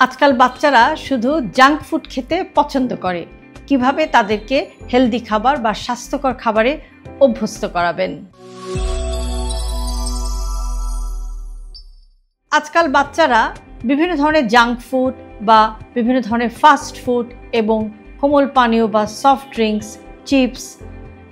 আজকাল বাচ্চারা শুধু জাঙ্ক ফুড খেতে পছন্দ করে। কিভাবে তাদেরকে হেলদি খাবার বা স্বাস্থ্যকর খাবারে অভ্যস্ত করাবেন? আজকাল বাচ্চারা বিভিন্ন ধরনের জাঙ্ক ফুড বা বিভিন্ন ধরনের ফাস্ট ফুড এবং কোমল পানীয় বা soft drinks, chips,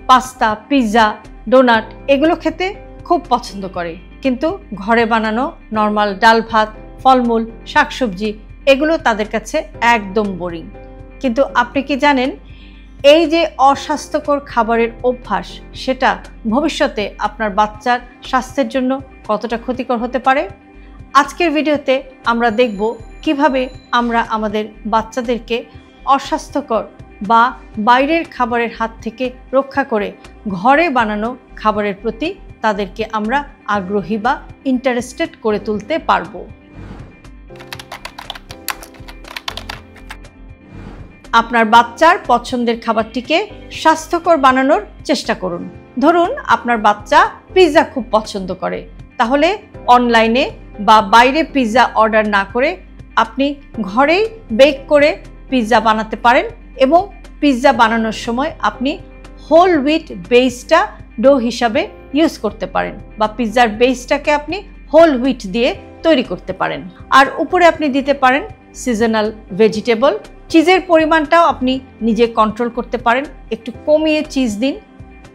pasta, pizza, donut এগুলো খেতে খুব পছন্দ করে। কিন্তু ঘরে বানানো নর্মাল ডাল ভাত, ফলমূল, শাকসবজি এগুলো তাদের কাছে একদম বোরিং। কিন্তু আপনি কি জানেন এই যে অস্বাস্থ্যকর খাবারের অভ্যাস সেটা ভবিষ্যতে আপনার বাচ্চার স্বাস্থ্যের জন্য কতটা ক্ষতিকর হতে পারে? আজকের ভিডিওতে আমরা দেখব কিভাবে আমরা আমাদের বাচ্চাদেরকে অস্বাস্থ্যকর বা বাইরের খাবারের হাত থেকে রক্ষা করে ঘরে বানানো খাবারের প্রতি তাদেরকে আমরা আগ্রহী বা ইন্টারেস্টেড করে তুলতে পারবো। আপনার বাচ্চার পছন্দের খাবারটিকে স্বাস্থ্যকর বানানোর চেষ্টা করুন। ধরুন আপনার বাচ্চা পিৎজা খুব পছন্দ করে, তাহলে অনলাইনে বা বাইরে পিৎজা অর্ডার না করে আপনি ঘরেই বেক করে পিৎজা বানাতে পারেন এবং পিৎজা বানানোর সময় আপনি হোল হুইট বেসটা ডো হিসাবে ইউজ করতে পারেন বা পিৎজার বেসটাকে আপনি হোল হুইট দিয়ে তৈরি করতে পারেন। আর উপরে আপনি দিতে পারেন সিজনাল ভেজিটেবল। চিজের পরিমাণটাও আপনি নিজে কন্ট্রোল করতে পারেন, একটু কমিয়ে চিজ দিন।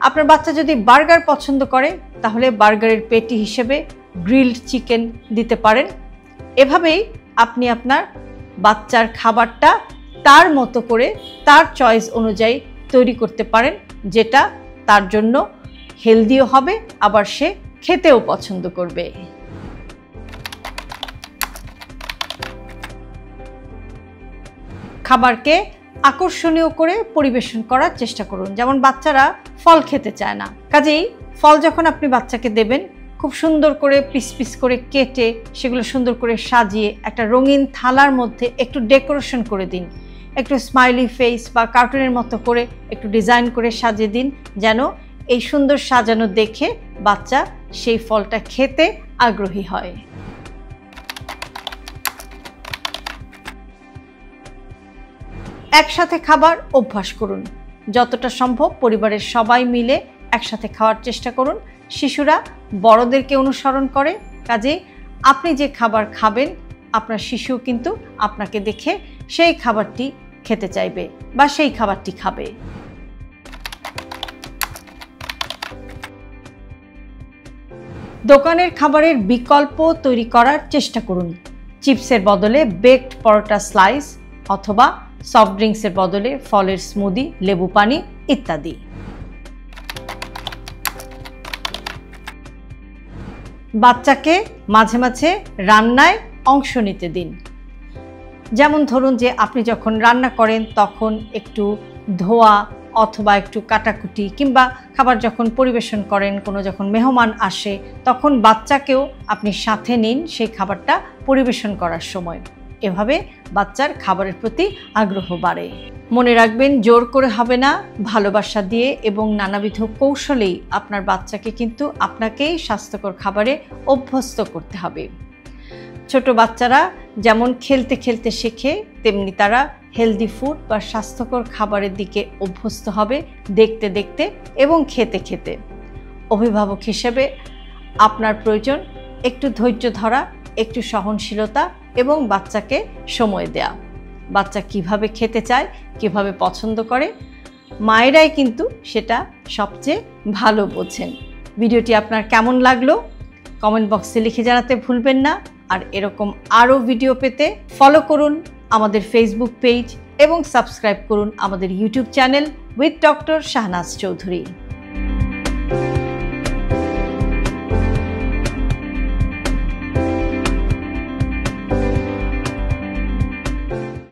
আপনার বাচ্চা যদি বার্গার পছন্দ করে তাহলে বার্গারের পেটি হিসেবে গ্রিলড চিকেন দিতে পারেন। এভাবেই আপনি আপনার বাচ্চার খাবারটা তার মতো করে তার চয়েস অনুযায়ী তৈরি করতে পারেন, যেটা তার জন্য হেলদিও হবে আবার সে খেতেও পছন্দ করবে। খাবারকে আকর্ষণীয় করে পরিবেশন করার চেষ্টা করুন। যেমন বাচ্চারা ফল খেতে চায় না, কাজেই ফল যখন আপনি বাচ্চাকে দেবেন খুব সুন্দর করে পিস পিস করে কেটে সেগুলো সুন্দর করে সাজিয়ে একটা রঙিন থালার মধ্যে একটু ডেকোরেশন করে দিন। একটু স্মাইলি ফেস বা কার্টুনের মতো করে একটু ডিজাইন করে সাজিয়ে দিন, যেন এই সুন্দর সাজানো দেখে বাচ্চা সেই ফলটা খেতে আগ্রহী হয়। একসাথে খাবার অভ্যাস করুন। যতটা সম্ভব পরিবারের সবাই মিলে একসাথে খাওয়ার চেষ্টা করুন। শিশুরা বড়দেরকে অনুসরণ করে, কাজেই আপনি যে খাবার খাবেন আপনার শিশু কিন্তু আপনাকে দেখে সেই খাবারটি খেতে চাইবে বা সেই খাবারটি খাবে। দোকানের খাবারের বিকল্প তৈরি করার চেষ্টা করুন। চিপসের বদলে বেকড পরোটা স্লাইস অথবা সফট ড্রিঙ্কসের বদলে ফলের স্মুদি, লেবু পানি ইত্যাদি। বাচ্চাকে মাঝে মাঝে রান্নায় অংশ নিতে দিন। যেমন ধরুন যে আপনি যখন রান্না করেন তখন একটু ধোয়া অথবা একটু কাটাকুটি, কিংবা খাবার যখন পরিবেশন করেন কোনো যখন মেহমান আসে তখন বাচ্চাকেও আপনি সাথে নিন সেই খাবারটা পরিবেশন করার সময়। এভাবে বাচ্চার খাবারের প্রতি আগ্রহ বাড়ে। মনে রাখবেন, জোর করে হবে না, ভালোবাসা দিয়ে এবং নানাবিধ কৌশলেই আপনার বাচ্চাকে কিন্তু আপনাকেই স্বাস্থ্যকর খাবারে অভ্যস্ত করতে হবে। ছোট বাচ্চারা যেমন খেলতে খেলতে শেখে, তেমনি তারা হেলদি ফুড বা স্বাস্থ্যকর খাবারের দিকে অভ্যস্ত হবে দেখতে দেখতে এবং খেতে খেতে। অভিভাবক হিসেবে আপনার প্রয়োজন একটু ধৈর্য ধরা, একটু সহনশীলতা এবং বাচ্চাকে সময় দেয়া। বাচ্চা কিভাবে খেতে চায়, কিভাবে পছন্দ করে, মায়েরাই কিন্তু সেটা সবচেয়ে ভালো বোঝেন। ভিডিওটি আপনার কেমন লাগলো কমেন্ট বক্সে লিখে জানাতে ভুলবেন না। আর এরকম আরও ভিডিও পেতে ফলো করুন আমাদের ফেসবুক পেজ এবং সাবস্ক্রাইব করুন আমাদের YouTube channel with doctor Shahnaz Chowdhury.